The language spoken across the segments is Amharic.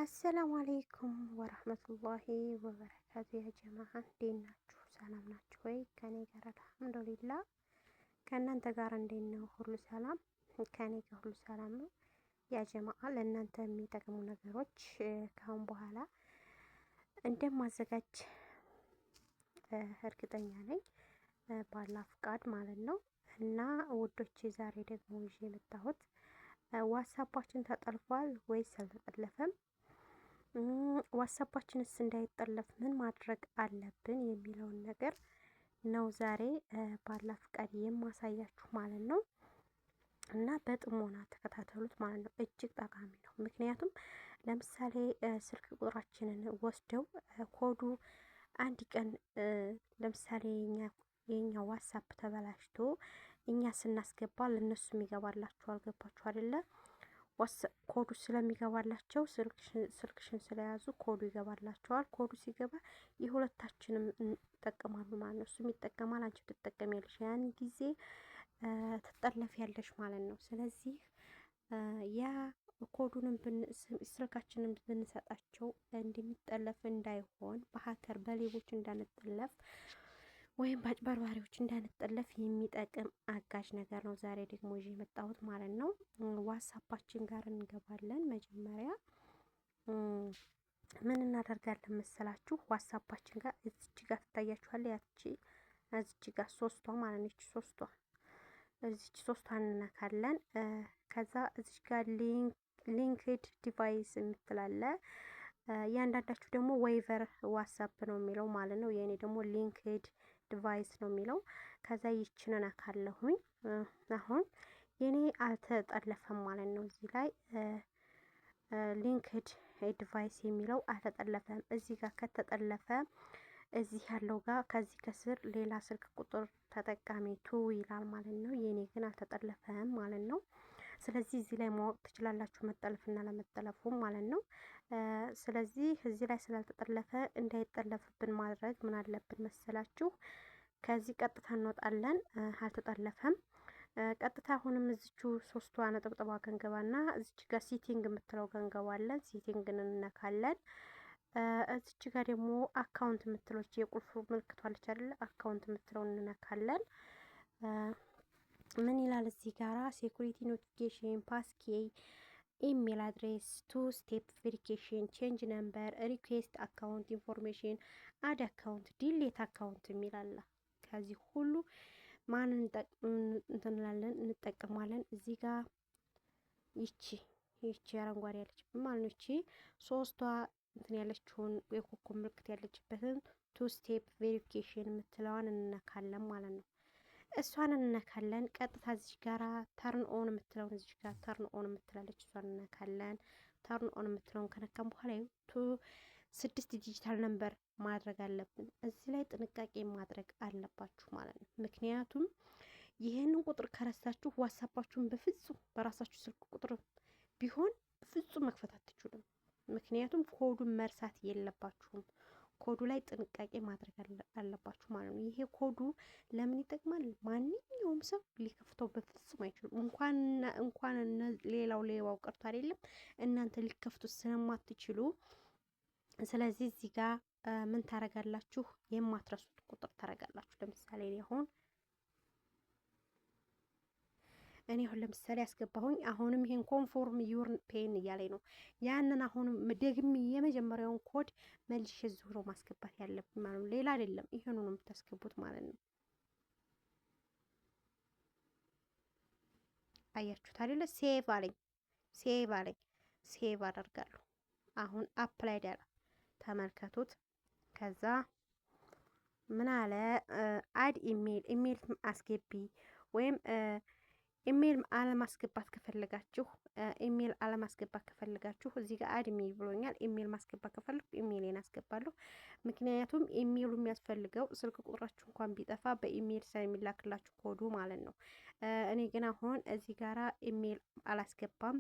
አሰላሙ አሌይኩም ወረህመቱላሂ ወበረካቱ። ያ ጀማዓ እንዴት ናችሁ? ሰላም ናችሁ ወይ? ከኔ ጋር አልሐምዱሊላ። ከእናንተ ጋር እንዴት ነው? ሁሉ ሰላም? ከኔ ጋር ሁሉ ሰላም ነው። ያ ጀማዓ ለእናንተ የሚጠቅሙ ነገሮች ካሁን በኋላ እንደማዘጋጅ እርግጠኛ ነኝ፣ ባላ ፍቃድ ማለት ነው። እና ውዶቼ ዛሬ ደግሞ ይዤ የመጣሁት ዋትሳፓችን ተጠልፏል ወይስ አልተጠለፈም? ዋትሳፓችንስ እንዳይጠለፍ ምን ማድረግ አለብን የሚለውን ነገር ነው ዛሬ ባላ ፍቃድ የማሳያችሁ ማለት ነው። እና በጥሞና ተከታተሉት ማለት ነው። እጅግ ጠቃሚ ነው። ምክንያቱም ለምሳሌ ስልክ ቁጥራችንን ወስደው ኮዱ አንድ ቀን ለምሳሌ የኛ ዋትሳፕ ተበላሽቶ እኛ ስናስገባ ለነሱም ይገባላችሁ። አልገባችሁ አይደለ? ኮዱ ስለሚገባላቸው ስልክሽን ስለያዙ ኮዱ ይገባላቸዋል። ኮዱ ሲገባ የሁለታችንም እንጠቀማሉ ማለት ነው። እሱም ይጠቀማል፣ አንቺ ትጠቀሚያለሽ። ያን ጊዜ ትጠለፊያለሽ ማለት ነው። ስለዚህ ያ ኮዱንም ስልካችንን ብንሰጣቸው እንደሚጠለፍ እንዳይሆን፣ በሀከር በሌቦች እንዳንጠለፍ ወይም በአጭበርባሪዎች እንዳንጠለፍ የሚጠቅም አጋዥ ነገር ነው ዛሬ ደግሞ ይዤ የመጣሁት ማለት ነው። ዋትሳፓችን ጋር እንገባለን። መጀመሪያ ምን እናደርጋለን መሰላችሁ? ዋትሳፓችን ጋር እዚች ጋር ትታያችኋል። ያቺ እዚች ጋር ሶስቷ ማለት ነች። እዚች ሶስቷን እንነካለን። ከዛ እዚች ጋር ሊንክድ ዲቫይስ የምትላለ እያንዳንዳችሁ ደግሞ ዌይቨር ዋትሳፕ ነው የሚለው ማለት ነው። የእኔ ደግሞ ሊንክድ ዲቫይስ ነው የሚለው። ከዛ ይችን ነካለሁኝ። አሁን የኔ አልተጠለፈም ማለት ነው። እዚህ ላይ ሊንክድ ዲቫይስ የሚለው አልተጠለፈም። እዚህ ጋር ከተጠለፈ እዚህ ያለው ጋር ከዚህ ከስር ሌላ ስልክ ቁጥር ተጠቃሚ ቱ ይላል ማለት ነው። የኔ ግን አልተጠለፈም ማለት ነው። ስለዚህ እዚህ ላይ ማወቅ ትችላላችሁ መጠለፍና ለመጠለፉም ማለት ነው። ስለዚህ እዚህ ላይ ስላልተጠለፈ እንዳይጠለፍብን ማድረግ ምን አለብን መሰላችሁ? ከዚህ ቀጥታ እንወጣለን። አልተጠለፈም። ቀጥታ አሁንም እዚቹ ሶስቷ ነጥብጥባ ገንገባና እዚች ጋር ሲቲንግ የምትለው ገንገባለን። ሲቲንግን እንነካለን። እዚች ጋር ደግሞ አካውንት የምትሎች የቁልፍ ምልክቷለች አይደለ? አካውንት የምትለው እንነካለን። ምን ይላል እዚህ ጋራ? ሴኩሪቲ ኖቲፊኬሽን፣ ፓስኬ፣ ኢሜል አድሬስ፣ ቱ ስቴፕ ቬሪፊኬሽን፣ ቼንጅ ነምበር፣ ሪኩዌስት አካውንት ኢንፎርሜሽን፣ አድ አካውንት፣ ዲሌት አካውንት የሚላላ ከዚህ ሁሉ ማን እንትንላለን እንጠቀማለን። እዚህ ጋር ይቺ አረንጓዴ ያለች ማለት ነው። ይቺ ሶስቷ እንትን ያለችውን የኮከብ ምልክት ያለችበትን ቱ ስቴፕ ቬሪፊኬሽን የምትለዋን እንነካለን ማለት ነው። እሷን እንነካለን። ቀጥታ እዚህ ጋራ ተርን ኦን የምትለውን እዚህ ጋር ተርን ኦን የምትላለች እሷን እንነካለን። ተርን ኦን የምትለውን ከነካም በኋላ ቱ 6 ዲጂታል ነምበር ማድረግ አለብን። እዚህ ላይ ጥንቃቄ ማድረግ አለባችሁ ማለት ነው። ምክንያቱም ይህንን ቁጥር ከረሳችሁ ዋትሳፓችሁን በፍጹም በራሳችሁ ስልክ ቁጥር ቢሆን በፍጹም መክፈት አትችሉም። ምክንያቱም ኮዱን መርሳት የለባችሁም። ኮዱ ላይ ጥንቃቄ ማድረግ አለባችሁ ማለት ነው። ይሄ ኮዱ ለምን ይጠቅማል? ማንኛውም ሰው ሊከፍተው በፍጹም አይችሉም። እንኳን ሌላው ቀርቶ አይደለም እናንተ ሊከፍቱት ስለማትችሉ፣ ስለዚህ እዚህ ጋር ምን ታረጋላችሁ? የማትረሱት ቁጥር ታረጋላችሁ። ለምሳሌ እኔ አሁን ለምሳሌ ያስገባሁኝ አሁንም ይሄን ኮንፎርም ዩር ፔን እያለኝ ነው። ያንን አሁንም ደግሜ የመጀመሪያውን ኮድ መልሼ እዚሁ ነው ማስገባት ያለብኝ ማለት ነው። ሌላ አይደለም፣ ይሄኑ ነው የምታስገቡት ማለት ነው። አያችሁት አይደለ? ሴቭ አለኝ። ሴቭ አደርጋለሁ። አሁን አፕላይ ዳላ ተመልከቱት። ከዛ ምን አለ? አድ ኢሜል አስገቢ ወይም ኢሜል አለማስገባት ከፈለጋችሁ እዚህ ጋር አድ ኢሜል ብሎኛል። ኢሜል ማስገባት ከፈለኩ ኢሜልን አስገባለሁ። ምክንያቱም ኢሜሉ የሚያስፈልገው ስልክ ቁጥራችሁ እንኳን ቢጠፋ በኢሜል ስለሚላክላችሁ ኮዱ ማለት ነው። እኔ ግን አሁን እዚህ ጋራ ኢሜል አላስገባም።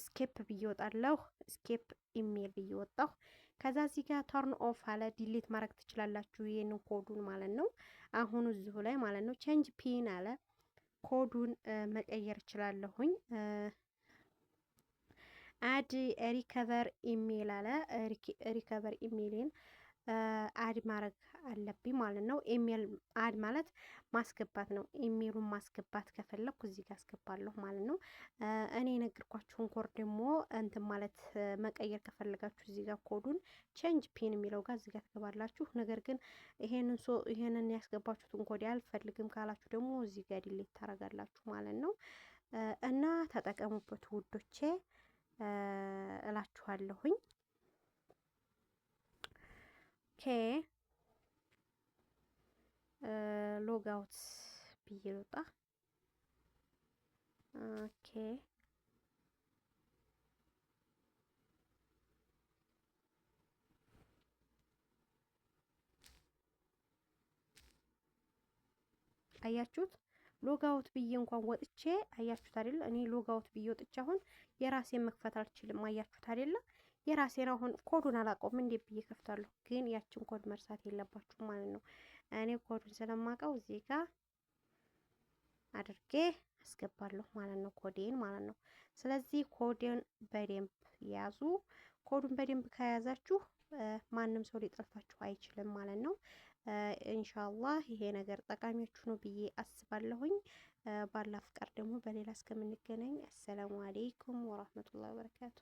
ስኬፕ ብዬ ወጣለሁ። ስኬፕ ኢሜል ብዬ ወጣሁ። ከዛ እዚህ ጋር ተርን ኦፍ አለ። ዲሊት ማድረግ ትችላላችሁ ይሄንን ኮዱን ማለት ነው። አሁን እዚሁ ላይ ማለት ነው ቼንጅ ፒን አለ። ኮዱን መቀየር እችላለሁኝ። አድ ሪከቨር ኢሜል አለ። ሪከቨር ኢሜልን አድ ማድረግ አለብኝ ማለት ነው። ኢሜል አድ ማለት ማስገባት ነው። ኢሜሉን ማስገባት ከፈለኩ እዚህ ጋር አስገባለሁ ማለት ነው። እኔ የነገርኳችሁን ኮድ ደግሞ እንትን ማለት መቀየር ከፈለጋችሁ እዚህ ጋር ኮዱን ቼንጅ ፒን የሚለው ጋር እዚህ ጋር ትገባላችሁ። ነገር ግን ይሄንን ያስገባችሁትን ኮድ አልፈልግም ካላችሁ ደግሞ እዚህ ጋር ዲሌት ታደርጋላችሁ ማለት ነው። እና ተጠቀሙበት ውዶቼ እላችኋለሁኝ። ኦኬ ሎግ አውት ብዬ ልውጣ። ኦኬ አያችሁት? ሎግ አውት ብዬ እንኳን ወጥቼ አያችሁት አይደል? እኔ ሎግ አውት ብዬ ወጥቼ አሁን የራሴን መክፈት አልችልም። አያችሁት አይደለ? የራሴን አሁን ኮዱን አላውቀውም እንዴት ብዬ ከፍታለሁ? ግን ያችን ኮድ መርሳት የለባችሁ ማለት ነው። እኔ ኮዱን ስለማውቀው እዚህ ጋር አድርጌ አስገባለሁ ማለት ነው፣ ኮዴን ማለት ነው። ስለዚህ ኮዴን በደንብ ያዙ። ኮዱን በደንብ ከያዛችሁ ማንም ሰው ሊጠልፋችሁ አይችልም ማለት ነው። ኢንሻአላህ ይሄ ነገር ጠቃሚያችሁ ነው ብዬ አስባለሁኝ። ባላ ፍቃድ ደግሞ በሌላ እስከምንገናኝ አሰላሙ አለይኩም ወራህመቱላሂ ወበረካቱ።